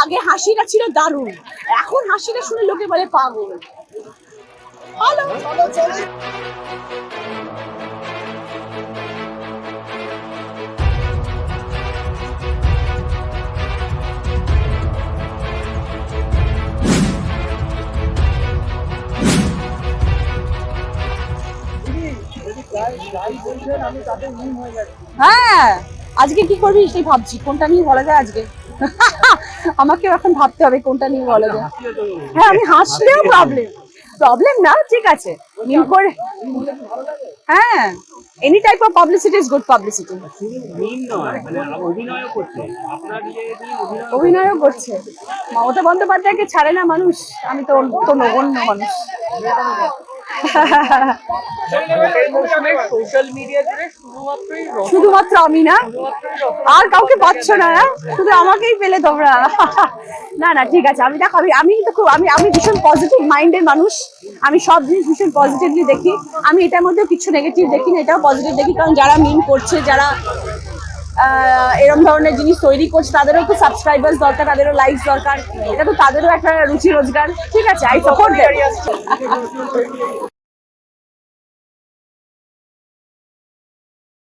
আগে হাসিটা ছিল দারুণ, এখন হাসিটা শুনে লোকে বলে পাগল। হ্যালো, হ্যাঁ আজকে কি করবি সেই ভাবছি, কোনটা নিয়ে বলা যায় আজকে। আমাকে এখন ভাবতে হবে কোনটা নিয়ে বলা যায়। হ্যাঁ আমি হাসলেও প্রবলেম না, ঠিক আছে মিম করে। হ্যাঁ any type of publicity is good publicity. অভিনয়ও করছে, মমতা বন্দ্যোপাধ্যায়কে ছাড়ে না মানুষ, আমি তো নগণ্য মানুষ। শুধুমাত্র আমি না, আর কাউকে পাচ্ছ না, শুধু আমাকেই পেলে তোমরা। না না ঠিক আছে, আমি দেখো আমি কিন্তু খুব আমি ভীষণ পজিটিভ মাইন্ডের মানুষ, আমি সব জিনিস ভীষণ পজিটিভলি দেখি, আমি এটার মধ্যে কিছু নেগেটিভ দেখি না, এটাও পজিটিভ দেখি। কারণ যারা মিম করছে, যারা এরকম ধরনের জিনিস তৈরি করছে, তাদেরও তো সাবস্ক্রাইবার্স দরকার, তাদেরও লাইকস দরকার, এটা তো তাদেরও একটা রুচি রোজগার, ঠিক আছে, আই সাপোর্ট দেম।